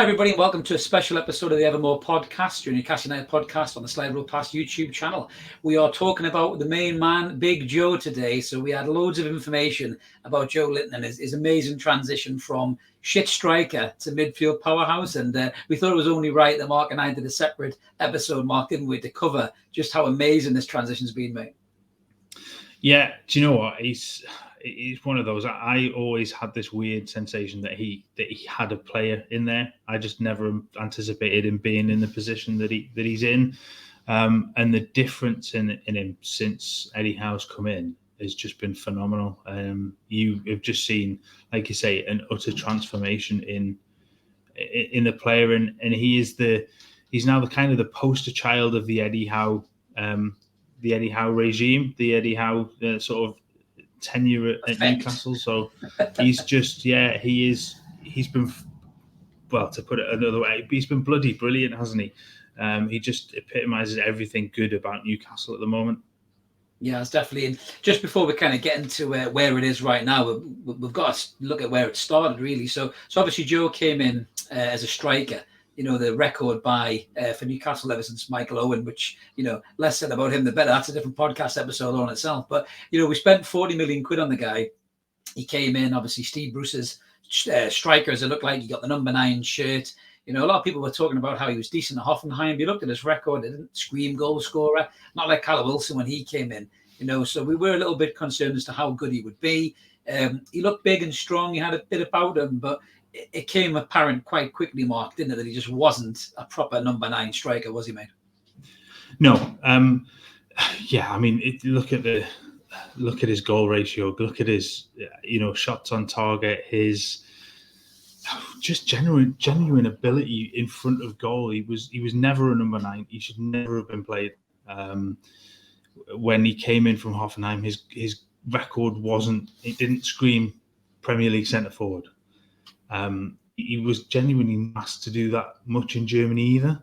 Hi, everybody, and welcome to a special episode of the Evermore podcast, your Newcastle United podcast on the Slide Road Pass YouTube channel. We are talking about the main man, Big Joe, today. So we had loads of information about Joelinton and his amazing transition from shit striker to midfield powerhouse. And we thought it was only right that Mark and I did a separate episode, Mark, didn't we, to cover just how amazing this transition's been, mate. Yeah, do you know what? He's one of those. I always had this weird sensation that he had a player in there. I just never anticipated him being in the position that he's in, and the difference in him since Eddie Howe's come in has just been phenomenal. You have just seen, like you say, an utter transformation in the player, and he's now the kind of the poster child of the Eddie Howe. The Eddie Howe regime, the Eddie Howe sort of tenure at Newcastle. So he's just, he's been, well, to put it another way, he's been bloody brilliant, hasn't he? He just epitomises everything good about Newcastle at the moment. Yeah, it's definitely. And just before we kind of get into where it is right now, we've got to look at where it started, really. So obviously Joe came in as a striker. You know, the record buy for Newcastle ever since Michael Owen, which, you know, less said about him, the better. That's a different podcast episode on itself. But, you know, we spent 40 million quid on the guy. He came in, obviously, Steve Bruce's striker, as it looked like. He got the number 9 shirt. You know, a lot of people were talking about how he was decent at Hoffenheim. You looked at his record, it didn't scream goal scorer. Not like Callum Wilson when he came in, you know. So we were a little bit concerned as to how good he would be. He looked big and strong. He had a bit about him, but it came apparent quite quickly, Mark, didn't it, that he just wasn't a proper number 9 striker, was he, mate? No. I mean, look at his goal ratio. Look at his, shots on target. His just genuine ability in front of goal. He was never a number 9. He should never have been played. When he came in from Hoffenheim, his record didn't scream Premier League centre forward. He was genuinely not asked to do that much in Germany either.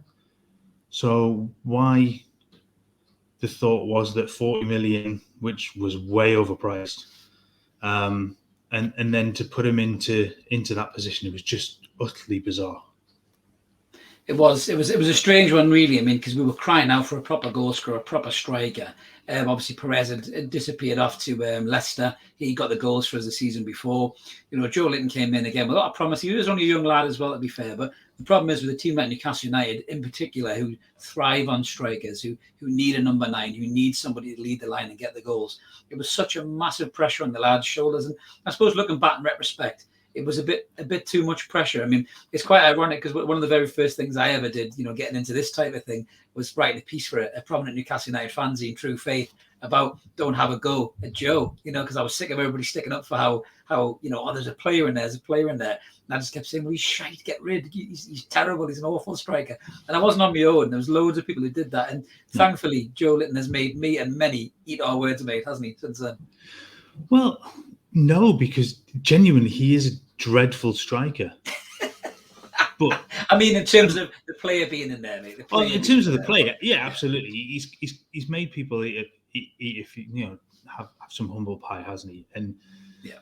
So why the thought was that 40 million, which was way overpriced, and then to put him into that position, it was just utterly bizarre. It was a strange one, really. I mean, because we were crying out for a proper goal scorer, a proper striker. Obviously, Perez had disappeared off to Leicester. He got the goals for us the season before. You know, Joelinton came in again with a lot of promise. He was only a young lad as well, to be fair. But the problem is with a team like Newcastle United, in particular, who thrive on strikers, who need a number 9, who need somebody to lead the line and get the goals. It was such a massive pressure on the lad's shoulders. And I suppose looking back in retrospect, it was a bit too much pressure. I mean, it's quite ironic because one of the very first things I ever did, you know, getting into this type of thing, was writing a piece for a prominent Newcastle United fanzine, True Faith, about don't have a go at Joe, you know, because I was sick of everybody sticking up for how you know, there's a player in there. And I just kept saying, well, he's shite, get rid. He's terrible. He's an awful striker. And I wasn't on my own. There was loads of people who did that. And thankfully, Joelinton has made me and many eat our words, mate, hasn't he, since then? Well, no, because genuinely he is a dreadful striker. But I mean, in terms of the player being in there, mate. In terms of the player, yeah, absolutely. He's made people eat if you know have some humble pie, hasn't he? And yeah,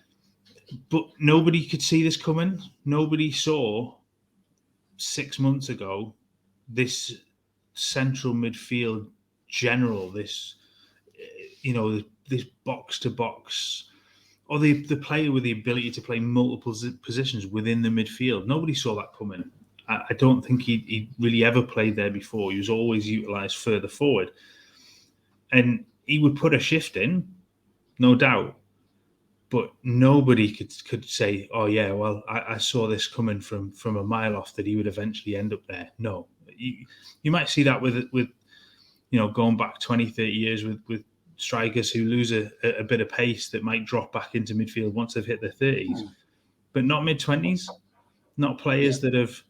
but nobody could see this coming. Nobody saw 6 months ago this central midfield general, this this box to box, or the player with the ability to play multiple positions within the midfield. Nobody saw that coming. I don't think he really ever played there before. He was always utilised further forward. And he would put a shift in, no doubt. But nobody could say, oh, yeah, well, I saw this coming from a mile off that he would eventually end up there. No. You might see that with going back 20, 30 years with strikers who lose a bit of pace that might drop back into midfield once they've hit their 30s, but not mid-20s, not players that have,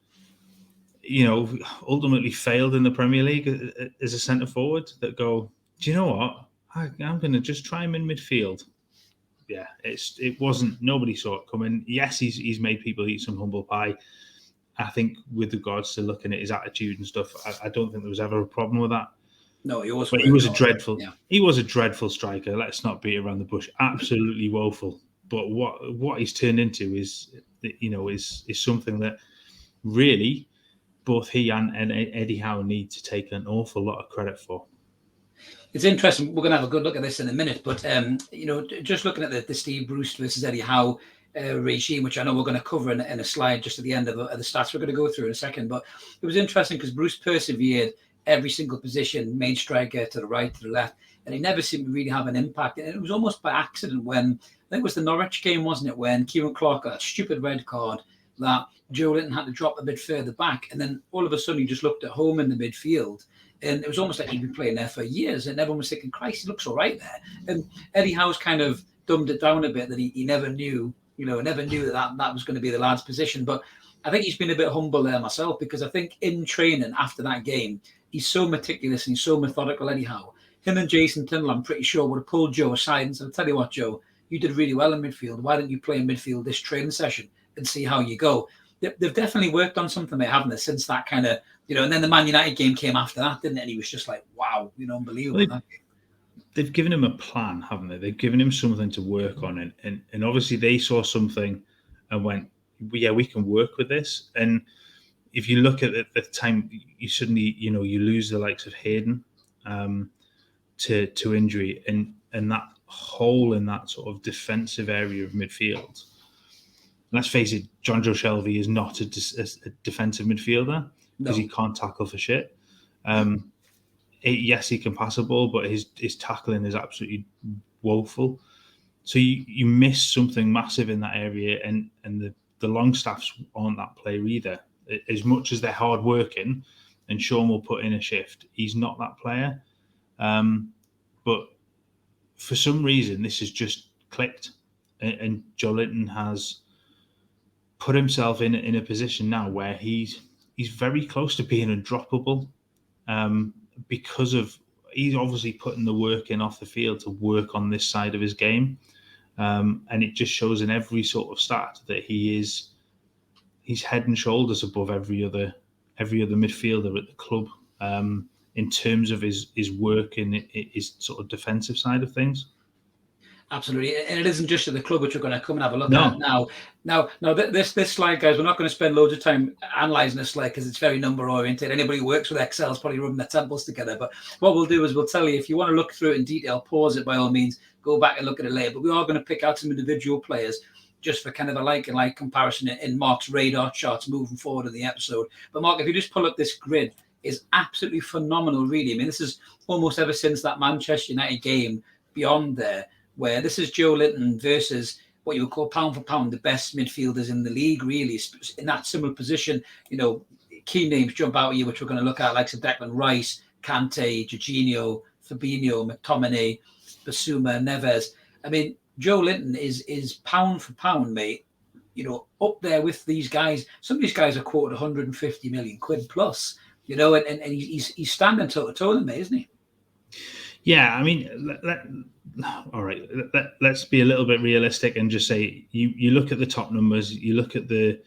ultimately failed in the Premier League as a centre forward that go, do you know what? I'm going to just try him in midfield. Yeah, it wasn't, nobody saw it coming. Yes, he's made people eat some humble pie. I think with regards to looking at his attitude and stuff, I don't think there was ever a problem with that. No, he was a dreadful. Yeah. He was a dreadful striker. Let's not beat around the bush. Absolutely woeful. But what he's turned into is something that really, both he and Eddie Howe need to take an awful lot of credit for. It's interesting. We're going to have a good look at this in a minute, but just looking at the Steve Bruce versus Eddie Howe regime, which I know we're going to cover in a slide just at the end of the stats we're going to go through in a second. But it was interesting because Bruce persevered every single position, main striker to the right, to the left, and he never seemed to really have an impact. And it was almost by accident when, I think it was the Norwich game, wasn't it, when Kieran Clark got a stupid red card that Joelinton had to drop a bit further back, and then all of a sudden he just looked at home in the midfield. And it was almost like he'd been playing there for years, and everyone was thinking, Christ, he looks all right there. And Eddie Howe's kind of dumbed it down a bit, that he never knew, never knew that was going to be the lad's position. But I think he's been a bit humble there myself, because I think in training after that game, he's so meticulous and he's so methodical, Eddie Howe. Him and Jason Tindall, I'm pretty sure, would have pulled Joe aside and said, I'll tell you what, Joe, you did really well in midfield. Why don't you play in midfield this training session and see how you go? They've definitely worked on something there, haven't they, since that kind of, and then the Man United game came after that, didn't it? And he was just like, wow, unbelievable. Well, they've given him a plan, haven't they? They've given him something to work on. And obviously they saw something and went, yeah, we can work with this. And if you look at the time, you suddenly, you lose the likes of Hayden to injury, and that hole in that sort of defensive area of midfield. Let's face it, John Joe Shelby is not a defensive midfielder, because he can't tackle for shit. Yes, he can pass a ball, but his tackling is absolutely woeful. So you miss something massive in that area, and the Longstaffs aren't that player either. As much as they're hard working, and Sean will put in a shift, he's not that player. But for some reason, this has just clicked, and Joelinton has put himself in a position now where he's very close to being undroppable, because of he's obviously putting the work in off the field to work on this side of his game, and it just shows in every sort of stat that he's head and shoulders above every other midfielder at the club, in terms of his work in his sort of defensive side of things. Absolutely, and it isn't just at the club, which we're going to come and have a look No. at now. Now, this slide, guys, we're not going to spend loads of time analysing this slide because it's very number oriented. Anybody who works with Excel is probably rubbing their temples together. But what we'll do is we'll tell you, if you want to look through it in detail, pause it by all means, go back and look at it later. But we are going to pick out some individual players just for kind of a like and like comparison in Mark's radar charts moving forward in the episode. But Mark, if you just pull up this grid, is absolutely phenomenal, really. I mean, this is almost ever since that Manchester United game beyond there, where this is Joelinton versus what you would call pound for pound the best midfielders in the league, really, in that similar position. Key names jump out at you, which we're going to look at, like Declan Rice, Kante, Jorginho, Fabinho, McTominay, Basuma, Neves. I mean, Joelinton is pound for pound, mate, up there with these guys. Some of these guys are quoted 150 million quid plus, and he's standing toe to toe with them, mate, isn't he? Yeah, I mean, all right, let's be a little bit realistic and just say you look at the top numbers, you look at the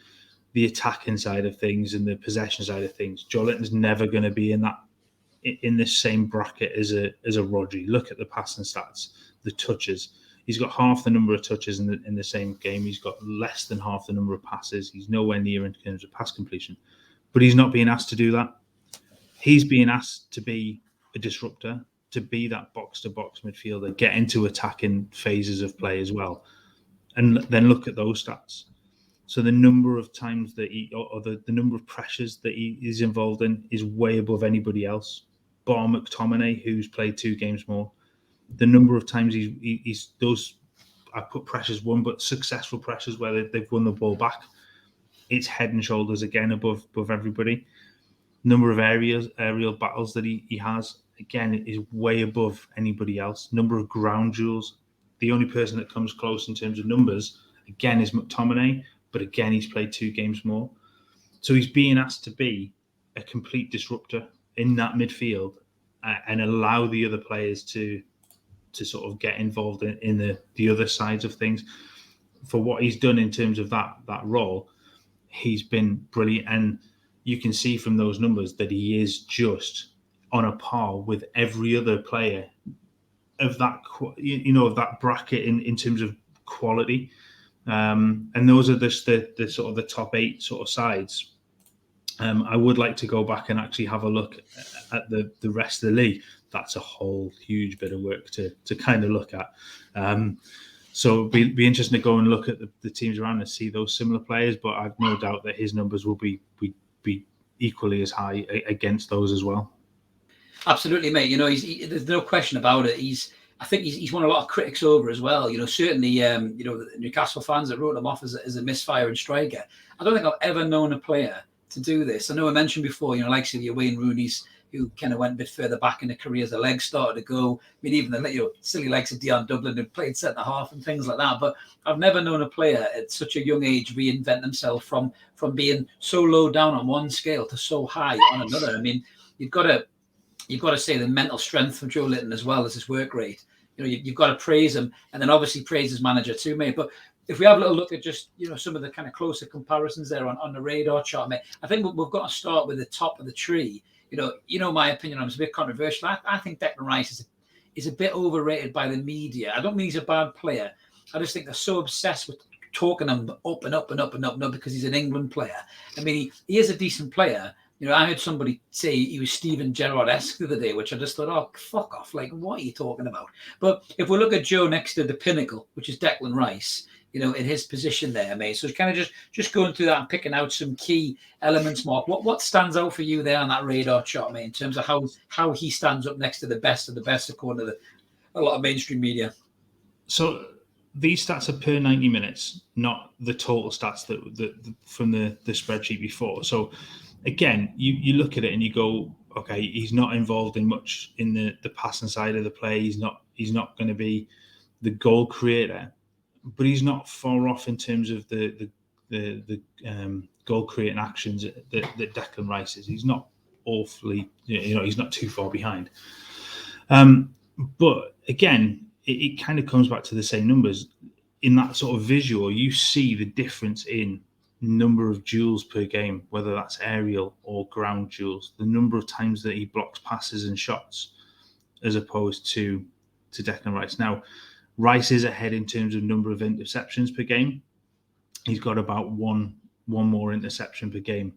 attacking side of things and the possession side of things. Joelinton's never going to be in this same bracket as a Rodri. Look at the passing stats, the touches. He's got half the number of touches in the same game. He's got less than half the number of passes. He's nowhere near in terms of pass completion, but he's not being asked to do that. He's being asked to be a disruptor, to be that box-to-box midfielder, get into attacking phases of play as well. And then look at those stats. So the number of times that the number of pressures that he is involved in is way above anybody else. Bar McTominay, who's played 2 games more. The number of times he's those, I put pressures one, but successful pressures where they've won the ball back, it's head and shoulders again above everybody. Number of aerial battles that he has, again, is way above anybody else. Number of ground duels, the only person that comes close in terms of numbers, again, is McTominay, but again, he's played 2 games more. So he's being asked to be a complete disruptor in that midfield and allow the other players to sort of get involved in the other sides of things. For what he's done in terms of that role, he's been brilliant. And you can see from those numbers that he is just on a par with every other player of that, of that bracket in terms of quality. And those are the sort of the top 8 sort of sides. I would like to go back and actually have a look at the rest of the league. That's a whole huge bit of work to kind of look at. So it'd be interesting to go and look at the teams around and see those similar players. But I've no doubt that his numbers will be equally as high against those as well. Absolutely, mate. There's no question about it. I think he's won a lot of critics over as well. Certainly, the Newcastle fans that wrote him off as a misfiring striker. I don't think I've ever known a player to do this. I know I mentioned before, like your Wayne Rooney's, who kind of went a bit further back in the career as the legs started to go. I mean, even the silly legs of Dion Dublin who played centre half and things like that. But I've never known a player at such a young age reinvent themselves from being so low down on one scale to so high on another. I mean, you've got to say the mental strength from Joelinton as well as his work rate. You've got to praise him, and then obviously praise his manager too, mate. But if we have a little look at just some of the kind of closer comparisons there on the radar chart, mate, I think we've got to start with the top of the tree. My opinion on it's a bit controversial. I think Declan Rice is a bit overrated by the media. I don't mean he's a bad player. I just think they're so obsessed with talking him up and up and up and up and up because he's an England player. I mean, he is a decent player. I heard somebody say he was Steven Gerrard-esque the other day, which I just thought, oh, fuck off. Like, what are you talking about? But if we look at Joe next to the pinnacle, which is Declan Rice, in his position there, mate. So it's kind of just going through that and picking out some key elements, Mark. What stands out for you there on that radar chart, mate, in terms of how he stands up next to the best of the best, according to a lot of mainstream media? So these stats are per 90 minutes, not the total stats that from the spreadsheet before. So again, you look at it and you go, okay, he's not involved in much in the passing side of the play. He's not going to be the goal creator, but he's not far off in terms of the goal creating actions that Declan Rice is. He's not awfully, he's not too far behind. But again, it kind of comes back to the same numbers. In that sort of visual, you see the difference in number of duels per game, whether that's aerial or ground duels, the number of times that he blocks passes and shots, as opposed to Declan Rice. Now, Rice is ahead in terms of number of interceptions per game. He's got about one more interception per game,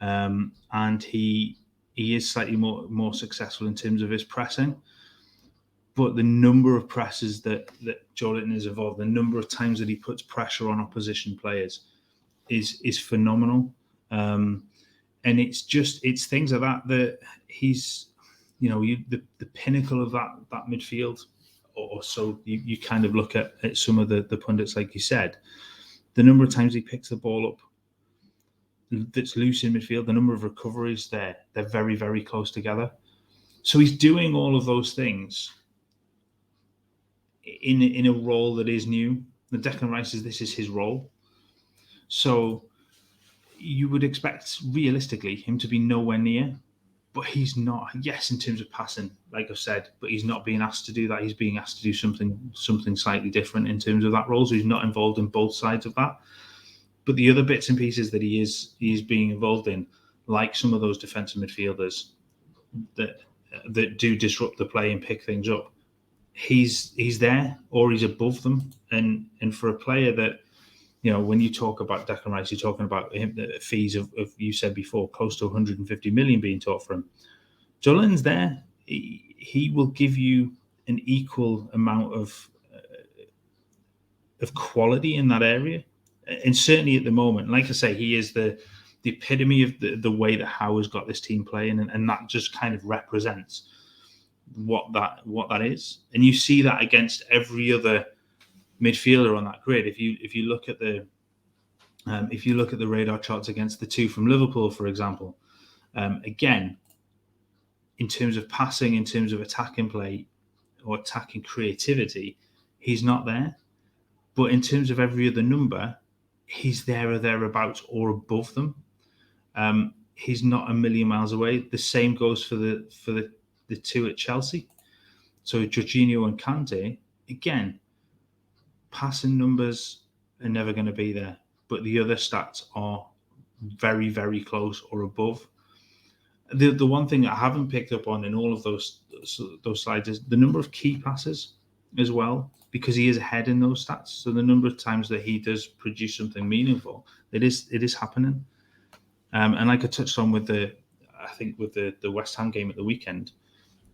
and he is slightly more successful in terms of his pressing. But the number of presses that Joelinton is involved, the number of times that he puts pressure on opposition players, is phenomenal. And it's things like that he's, the pinnacle of that midfield. Or so you kind of look at some of the pundits, like you said, the number of times he picks the ball up that's loose in midfield, the number of recoveries they're very, very close together. So he's doing all of those things in a role that is new. The Declan Rice this is his role. So you would expect realistically him to be nowhere near. But he's not. Yes, in terms of passing, like I've said, but he's not being asked to do that. He's being asked to do something slightly different in terms of that role. So he's not involved in both sides of that. But the other bits and pieces that he is being involved in, like some of those defensive midfielders that do disrupt the play and pick things up, he's there or he's above them. And for a player that, when you talk about Declan Rice, you're talking about him, the fees of you said before, close to 150 million being taught for him. Joelinton's there. He will give you an equal amount of quality in that area. And certainly at the moment, like I say, he is the epitome of the way that Howe has got this team playing, and that just kind of represents what that is. And you see that against every other midfielder on that grid. If you look at the radar charts against the two from Liverpool, for example, again, in terms of passing, in terms of attacking play or attacking creativity, he's not there. But in terms of every other number, he's there or thereabouts or above them. He's not a million miles away. The same goes for the two at Chelsea. So Jorginho and Kante, again, passing numbers are never going to be there, but the other stats are very, very close or above. The one thing I haven't picked up on in all of those slides is the number of key passes as well, because he is ahead in those stats. So the number of times that he does produce something meaningful, it is happening. And like I touched on with the West Ham game at the weekend,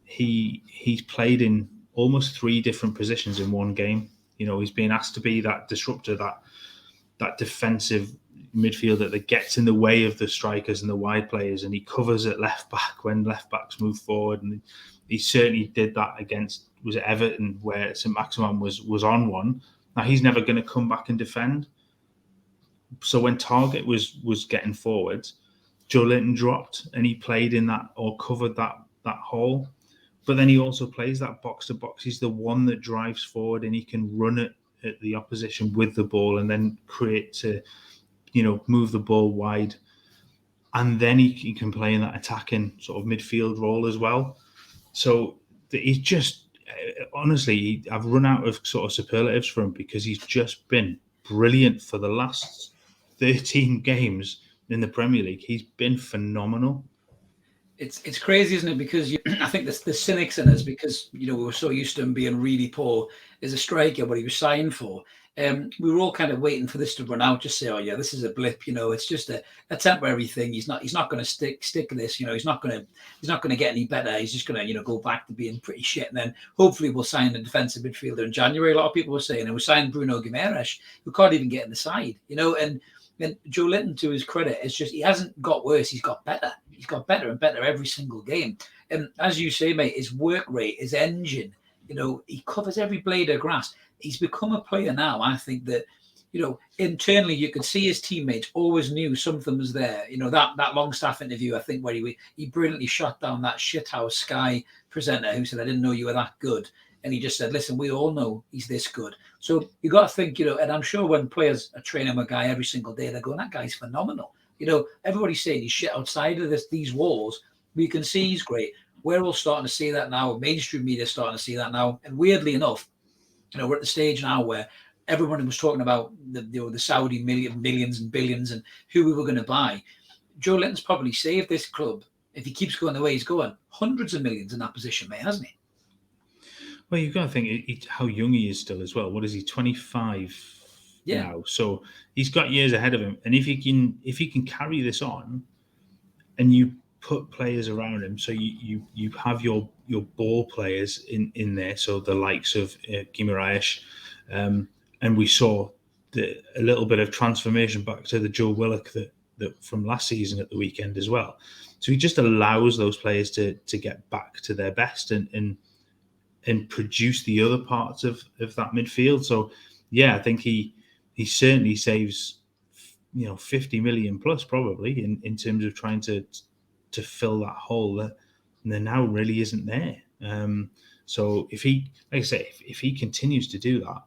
he's played in almost 3 different positions in one game. He's being asked to be that disruptor, that defensive midfielder that gets in the way of the strikers and the wide players, and he covers at left back when left backs move forward. And he certainly did that against, was it Everton, where Saint-Maximin was on one. Now he's never going to come back and defend. So when Target was getting forwards, Joelinton dropped and he played in that, or covered that hole. But then he also plays that box to box. He's the one that drives forward, and he can run it at the opposition with the ball and then create to, move the ball wide. And then he can play in that attacking sort of midfield role as well. So he's just, honestly, I've run out of sort of superlatives for him, because he's just been brilliant for the last 13 games in the Premier League. He's been phenomenal. It's crazy, isn't it? Because I think the cynics in us, because we were so used to him being really poor as a striker, what he was signed for. We were all kind of waiting for this to run out, just say, oh yeah, this is a blip. It's just a temporary thing. He's not going to stick to this. He's not going to get any better. He's just going to go back to being pretty shit. And then hopefully we'll sign a defensive midfielder in January. A lot of people were saying, and we signed Bruno Guimaraes, who can't even get in the side. And Joelinton, to his credit, it's just he hasn't got worse. He's got better. He's got better and better every single game. And as you say, mate, his work rate, his engine, he covers every blade of grass. He's become a player now, I think, that, internally you could see his teammates always knew something was there. That Longstaff interview, I think, where he brilliantly shot down that shithouse Sky presenter who said, I didn't know you were that good. And he just said, listen, we all know he's this good. So you got to think, and I'm sure when players are training with a guy every single day, they're going, that guy's phenomenal. Everybody's saying he's shit outside of these walls. We can see he's great. We're all starting to see that now. Mainstream media is starting to see that now. And weirdly enough, we're at the stage now where everyone was talking about the Saudi millions and billions and who we were going to buy. Joelinton's probably saved this club, if he keeps going the way he's going, hundreds of millions in that position, mate, hasn't he? Well, you've got to think how young he is still as well. What is he, 25 now? So he's got years ahead of him. And if he can carry this on, and you put players around him, so you have your ball players in there, so the likes of Guimaraes, and we saw a little bit of transformation back to the Joe Willock that from last season at the weekend as well. So he just allows those players to get back to their best and produce the other parts of that midfield. So yeah, I think he certainly saves 50 million plus probably in terms of trying to fill that hole that there now really isn't there. So if he, like I say, if he continues to do that,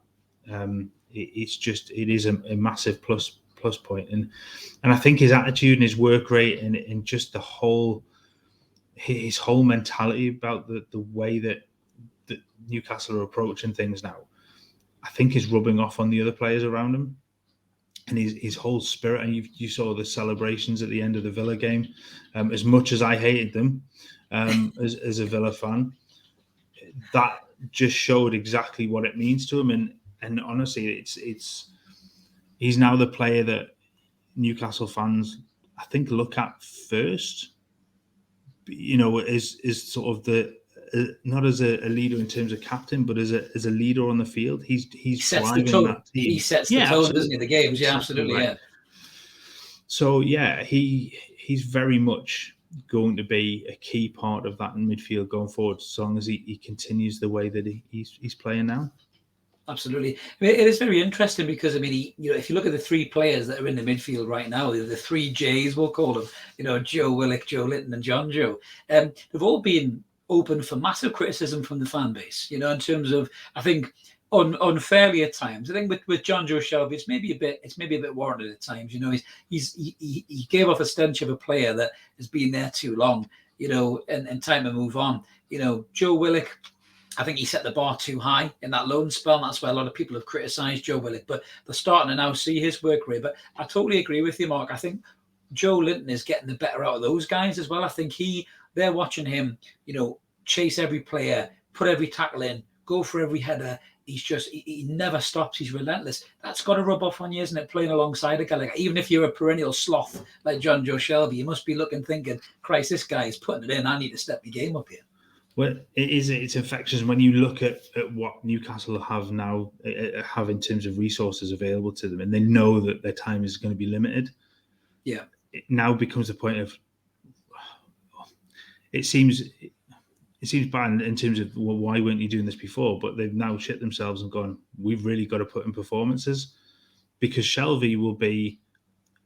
it is a massive plus point. And I think his attitude and his work rate and just his whole mentality about the way that Newcastle are approaching things now, I think is rubbing off on the other players around him. And his whole spirit, and you saw the celebrations at the end of the Villa game. As much as I hated them as a Villa fan, that just showed exactly what it means to him. And honestly, he's now the player that Newcastle fans, I think, look at first. Is sort of not as a leader in terms of captain, but as a leader on the field. He's driving that team. He sets the tone, doesn't he? The games, yeah, absolutely, right. Yeah. So yeah, he's very much going to be a key part of that in midfield going forward, as long as he continues the way that he's playing now. Absolutely. I mean, it is very interesting because, I mean, if you look at the 3 players that are in the midfield right now, the 3 J's, we'll call them, Joe Willock, Joelinton and John Joe, they've all been open for massive criticism from the fan base, in terms of, I think, unfairly at times. I think with John Joe Shelby, it's maybe a bit warranted at times. He gave off a stench of a player that has been there too long, and time to move on. Joe Willock, I think he set the bar too high in that loan spell. And that's why a lot of people have criticised Joe Willock, but they're starting to now see his work rate. But I totally agree with you, Mark. I think Joelinton is getting the better out of those guys as well. I think they're watching him, chase every player, put every tackle in, go for every header, he never stops. He's relentless. That's got to rub off on you, isn't it? Playing alongside a guy like, even if you're a perennial sloth like John Joe Shelby, you must be thinking, Christ, this guy is putting it in. I need to step the game up here. Well, it's infectious when you look at what Newcastle have now have in terms of resources available to them, and they know that their time is going to be limited. Yeah, it now becomes a point of it seems bad in terms of, well, why weren't you doing this before? But they've now shit themselves and gone, we've really got to put in performances, because Shelby will be,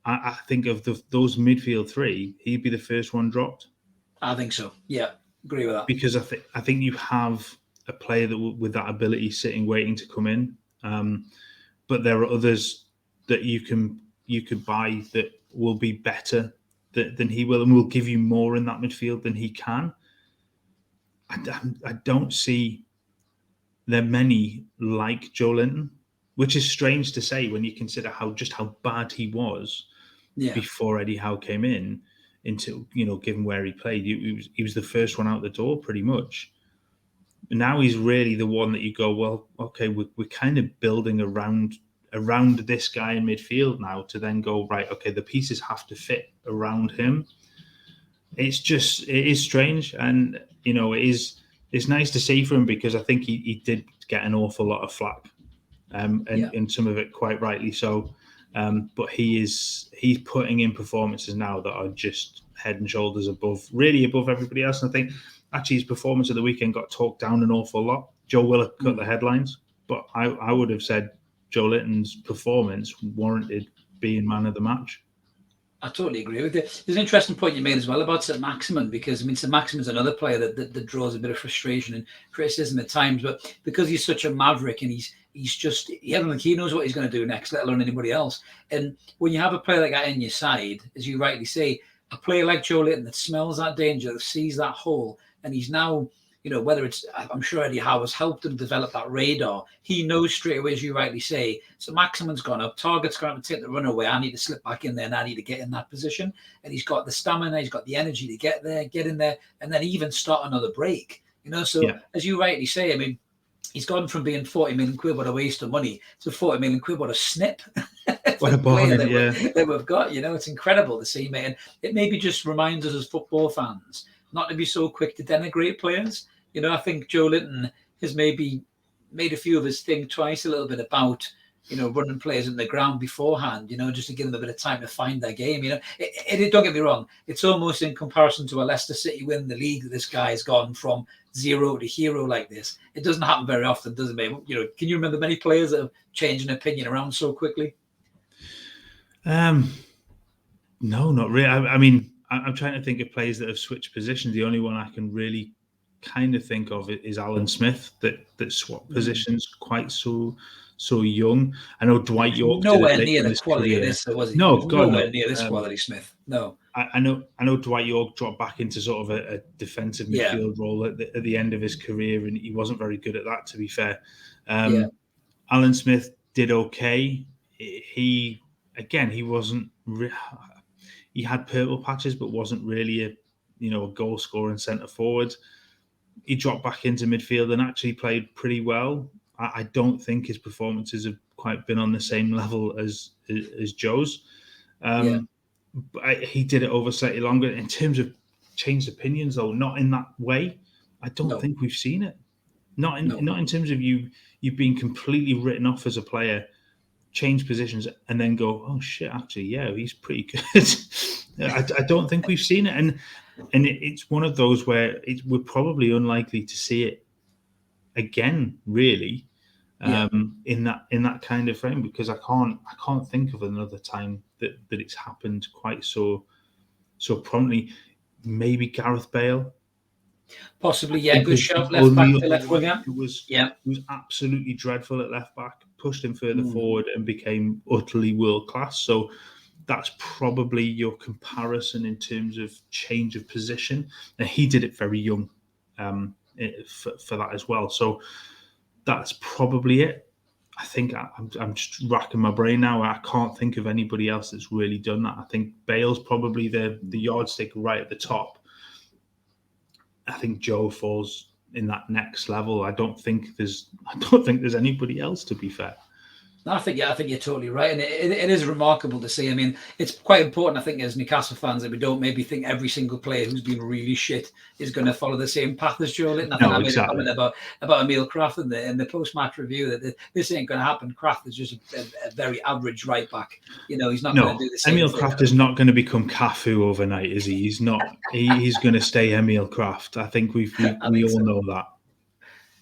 I think of those midfield three, he'd be the first one dropped. I think so. Yeah, agree with that. Because I think you have a player that with that ability sitting waiting to come in, but there are others that you could buy that will be better than he will, and will give you more in that midfield than he can. I don't see there many like Joelinton, which is strange to say when you consider how bad he was before Eddie Howe came in. Into, given where he played, he was the first one out the door pretty much. Now he's really the one that you go, well, okay, we're kind of building around this guy in midfield now to then go, right, okay, the pieces have to fit around him. It is strange, and it's nice to see for him, because I think he did get an awful lot of flack, and some of it quite rightly so. But he's putting in performances now that are just head and shoulders above everybody else. And I think actually his performance of the weekend got talked down an awful lot. Joe Willock cut the headlines, but I would have said Joelinton's performance warranted being man of the match. I totally agree with you. There's an interesting point you made as well about Saint-Maximin, because Saint-Maximin's another player that draws a bit of frustration and criticism at times, but because he's such a maverick and I don't think he knows what he's going to do next, let alone anybody else. And when you have a player like that in your side, as you rightly say, a player like Joelinton that smells that danger, that sees that hole, and he's now, whether it's, I'm sure Eddie Howe has helped him develop that radar. He knows straight away, as you rightly say, so Maximin's gone up, Target's gone up to take the run away. I need to slip back in there and I need to get in that position. And he's got the stamina, he's got the energy to get in there, and then even start another break. As you rightly say, he's gone from being 40 million quid, what a waste of money, to 40 million quid, what a snip. What a bargain, that we've got. It's incredible to see, mate. And it maybe just reminds us as football fans not to be so quick to denigrate players. I think Joelinton has maybe made a few of us think twice a little bit about, running players in the ground beforehand, just to give them a bit of time to find their game. Don't get me wrong, it's almost in comparison to a Leicester City win the league that this guy has gone from zero to hero like this. It doesn't happen very often, does it, mate? Can you remember many players that have changed an opinion around so quickly? No, not really. I'm trying to think of players that have switched positions. The only one I can really kind of think of it is Alan Smith that swapped positions quite so young. I know Dwight York nowhere near the quality of this, was he? No, God, nowhere near this quality, Smith. No. I know Dwight York dropped back into sort of a defensive midfield role at the end of his career, and he wasn't very good at that, to be fair. Alan Smith did okay. He wasn't. He had purple patches, but wasn't really a goal scoring centre forward. He dropped back into midfield and actually played pretty well. I don't think his performances have quite been on the same level as Joe's. But he did it over slightly longer. In terms of changed opinions, though, not in that way. I don't think we've seen it. Not in terms of you've been completely written off as a player, change positions, and then go, oh shit, actually, he's pretty good. I don't think we've seen it, and it's one of those where we're probably unlikely to see it again, really, in that kind of frame, because I can't think of another time that it's happened quite so promptly. Maybe Gareth Bale, possibly, good shout, left back to left winger. It was absolutely dreadful at left back, pushed him further forward and became utterly world class. So that's probably your comparison in terms of change of position. And he did it very young for that as well. So that's probably it. I think I'm just racking my brain now. I can't think of anybody else that's really done that. I think Bale's probably the yardstick right at the top. I think Joe falls next level. I don't think there's anybody else, to be fair. No, I think you're totally right, and it is remarkable to see. I mean, it's quite important, I think, as Newcastle fans, that we don't maybe think every single player who's been really shit is going to follow the same path as Joelinton. I think I made a comment about Emil Kraft in the post-match review that this ain't going to happen. Kraft is just a very average right back. He's not going to do the same. Emil Kraft is not going to become Cafu overnight, is he? He's not. He's going to stay Emil Kraft. I think we all know that.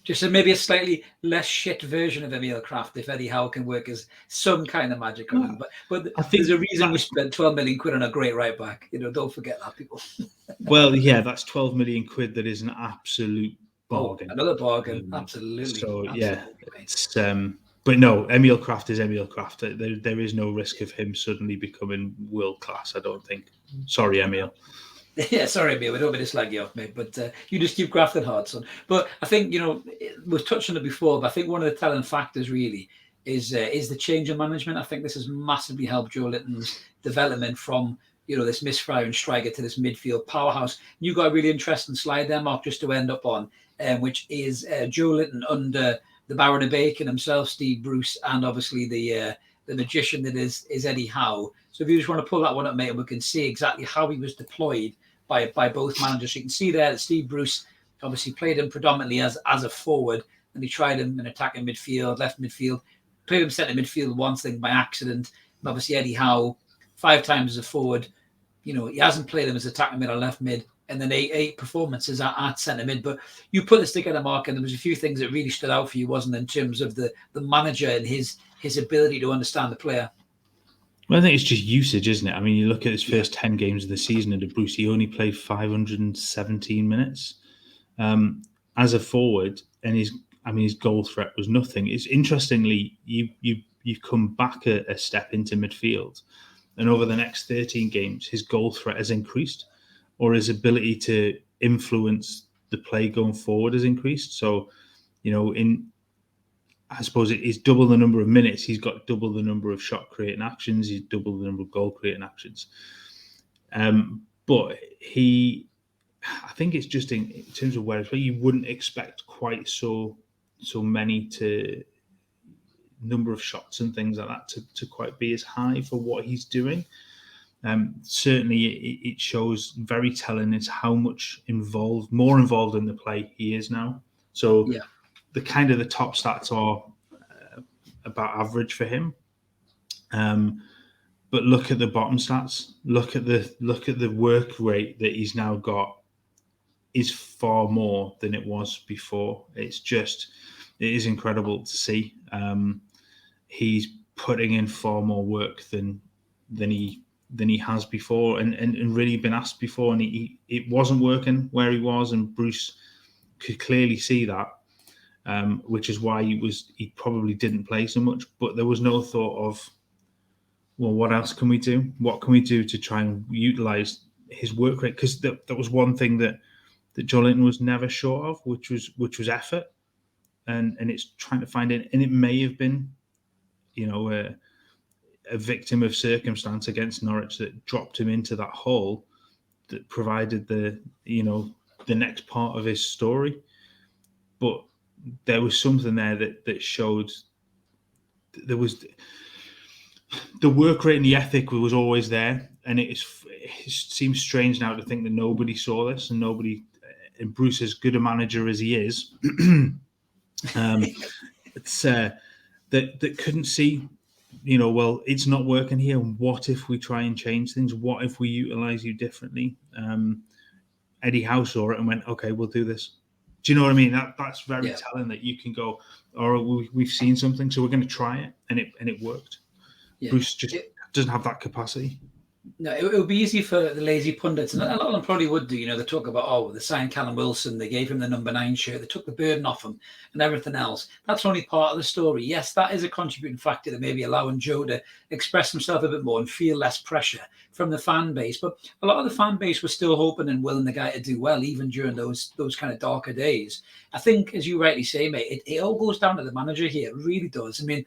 Just maybe a slightly less shit version of Emil Kraft if Eddie Howe can work as some kind of magic on him. But I think there's a reason we spent 12 million quid on a great right back. Don't forget that, people. Well, yeah, that's 12 million quid. That is an absolute bargain. Another bargain, absolutely. So absolutely. Yeah, it's but no, Emil Kraft is Emil Kraft. There is no risk of him suddenly becoming world class, I don't think. Sorry, Emil. Yeah, sorry, mate. We don't mean to slag you off, mate, but you just keep grafting hard, son. But I think we've touched on it before, but I think one of the telling factors really is the change in management. I think this has massively helped Joelinton's development from this misfiring striker to this midfield powerhouse. You got a really interesting slide there, Mark, just to end up on, which is Joelinton under the Baron of Bacon himself, Steve Bruce, and obviously the magician that is Eddie Howe. So if you just want to pull that one up, mate, and we can see exactly how he was deployed by both managers. So you can see there that Steve Bruce obviously played him predominantly as a forward, and he tried him in attacking midfield, left midfield, played him centre midfield once, then by accident. And obviously Eddie Howe 5 times as a forward. He hasn't played him as attacking mid or left mid, and then eight performances at centre mid. But you put this together, Mark, and there was a few things that really stood out for you, wasn't it, in terms of the manager and his ability to understand the player. Well, I think it's just usage, isn't it? I mean, you look at his first 10 games of the season under Bruce, he only played 517 minutes as a forward, and his goal threat was nothing. It's interestingly, you come back a step into midfield, and over the next 13 games, his goal threat has increased, or his ability to influence the play going forward has increased. So, I suppose it is double the number of minutes. He's got double the number of shot creating actions. He's double the number of goal creating actions. But I think it's just in terms of where it's where you wouldn't expect quite so many number of shots and things like that to quite be as high for what he's doing. Certainly, it shows very telling is how much more involved in the play he is now. So. Yeah. The top stats are about average for him, but look at the bottom stats. Look at the work rate that he's now got is far more than it was before. It is incredible to see. He's putting in far more work than he has before, and really been asked before, and it wasn't working where he was, and Bruce could clearly see that. Which is why he probably didn't play so much, but there was no thought of, well, what else can we do? What can we do to try and utilise his work rate? Because that was one thing that Joelinton was never short of, which was effort, and it's trying to find it. And it may have been, a victim of circumstance against Norwich that dropped him into that hole that provided the next part of his story, but. There was something there that showed there was the work rate and the ethic was always there, and it seems strange now to think that nobody saw this and Bruce, as good a manager as he is, it's that couldn't see. Well, it's not working here. What if we try and change things? What if we utilize you differently? Eddie Howe saw it and went, "Okay, we'll do this." Do you know what I mean? That's very telling that you can go, all right, we've seen something, so we're going to try it, and it worked. Yeah. Bruce just doesn't have that capacity. No, it would be easy for the lazy pundits, and a lot of them probably would do. They talk about, they signed Callum Wilson, they gave him the number 9 shirt, they took the burden off him, and everything else. That's only part of the story. Yes, that is a contributing factor to maybe allowing Joe to express himself a bit more and feel less pressure from the fan base. But a lot of the fan base was still hoping and willing the guy to do well, even during those kind of darker days. I think, as you rightly say, mate, it all goes down to the manager here. It really does. I mean,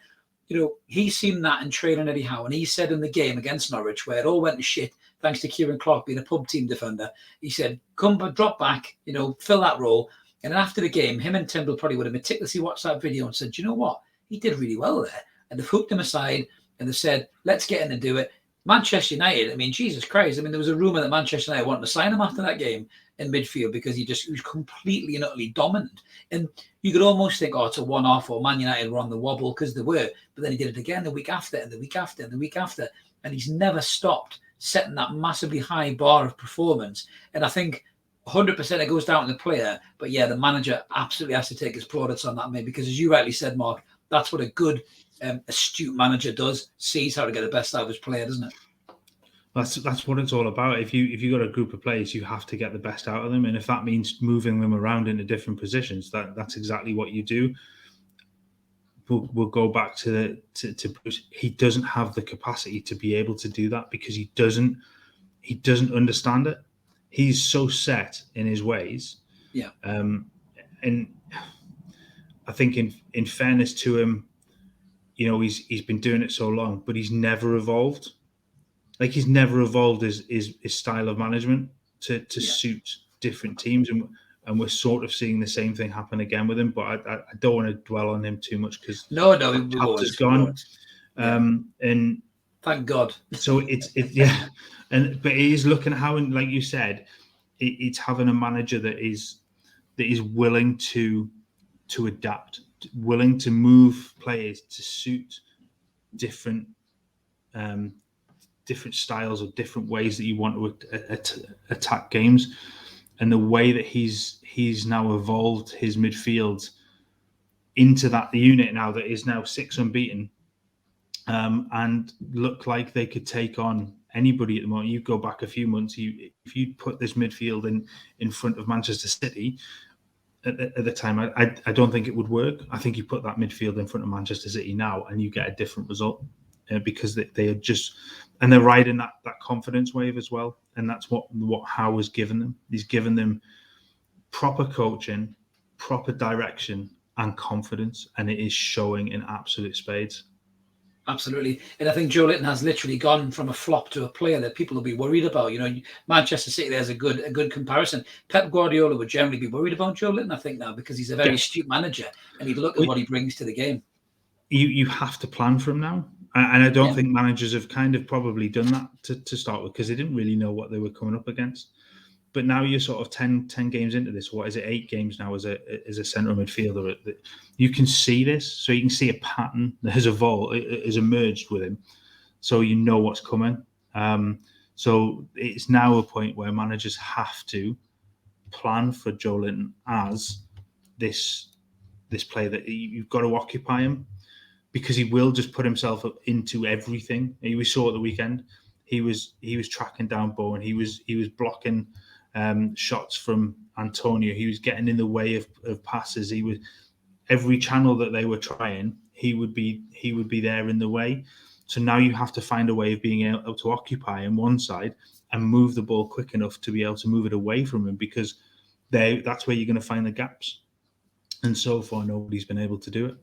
he's seen that in training Eddie Howe, and he said in the game against Norwich, where it all went to shit, thanks to Kieran Clark being a pub team defender, he said, come drop back, fill that role. And then after the game, him and Timble probably would have meticulously watched that video and said, "Do you know what? He did really well there." And they've hooked him aside and they've said, "Let's get in and do it." Manchester United, I mean, Jesus Christ. I mean, there was a rumour that Manchester United wanted to sign him after that game in midfield because he was completely and utterly dominant. And you could almost think, oh, it's a one-off, or Man United were on the wobble, because they were. But then he did it again the week after, and the week after, and the week after. And he's never stopped setting that massively high bar of performance. And I think 100% it goes down to the player. But yeah, the manager absolutely has to take his plaudits on that, mate, because as you rightly said, Mark, that's what a good, astute manager does, sees how to get the best out of his player, doesn't it? That's what it's all about. If you got a group of players, you have to get the best out of them, and if that means moving them around into different positions, that's exactly what you do. We'll go back to Bruce. He doesn't have the capacity to be able to do that because he doesn't understand it. He's so set in his ways. Yeah. And I think in fairness to him, you know, he's been doing it so long, but he's never evolved. Like, he's never evolved his style of management to suit different teams, and we're sort of seeing the same thing happen again with him. But I don't want to dwell on him too much because no, we've gone. And thank God. So it's but it is looking at how, and like you said, it's having a manager that is willing to adapt, willing to move players to suit different styles or different ways that you want to attack games. And the way that he's now evolved his midfield into that unit now that is now 6 unbeaten, and look like they could take on anybody at the moment. You go back a few months, if you put this midfield in front of Manchester City at the time, I don't think it would work. I think you put that midfield in front of Manchester City now and you get a different result, because they are just, and they're riding that confidence wave as well. And that's what Howe has given them. He's given them proper coaching, proper direction and confidence, and it is showing in absolute spades. Absolutely. And I think Joelinton has literally gone from a flop to a player that people will be worried about. You know, Manchester City, there's a good comparison. Pep Guardiola would generally be worried about Joelinton, I think, now, because he's a very astute manager and he'd look at what he brings to the game. You have to plan for him now. And I don't think managers have kind of probably done that to start with, because they didn't really know what they were coming up against. But now you're sort of 10 games into this. What is it, 8 games now as a central midfielder? You can see this. So you can see a pattern that has emerged with him. So you know what's coming. So it's now a point where managers have to plan for Joelinton as this player that you've got to occupy him, because he will just put himself into everything. We saw at the weekend, he was tracking down Bowen. He was blocking shots from Antonio. He was getting in the way of passes. He was, every channel that they were trying, he would be there in the way. So now you have to find a way of being able to occupy him one side and move the ball quick enough to be able to move it away from him, because that's where you're going to find the gaps. And so far, nobody's been able to do it.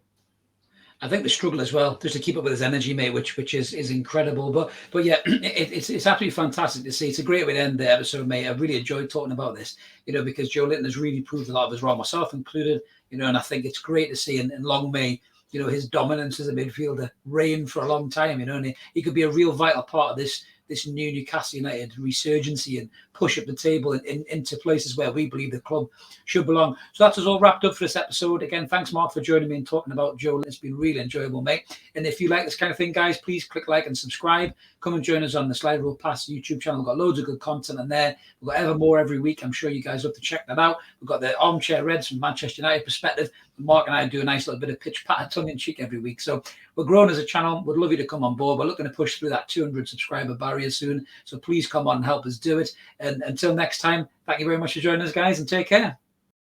I think the struggle as well, just to keep up with his energy, mate, which is incredible. But yeah, it's absolutely fantastic to see. It's a great way to end the episode, mate. I really enjoyed talking about this, because Joelinton has really proved a lot of his role, myself included, and I think it's great to see, and long may, his dominance as a midfielder reign for a long time, and he could be a real vital part of this new Newcastle United resurgency and push up the table into places where we believe the club should belong. So that's us all wrapped up for this episode. Again, thanks, Mark, for joining me and talking about Joelinton. It's been really enjoyable, mate. And if you like this kind of thing, guys, please click like and subscribe. Come and join us on the Slide Rule Pass YouTube channel. We've got loads of good content on there. We've got ever more every week. I'm sure you guys love to check that out. We've got the Armchair Reds from Manchester United perspective. Mark and I do a nice little bit of pitch patter, tongue-in-cheek every week. So we're growing as a channel. We'd love you to come on board. We're looking to push through that 200 subscriber barrier soon. So please come on and help us do it. And until next time, thank you very much for joining us, guys, and take care.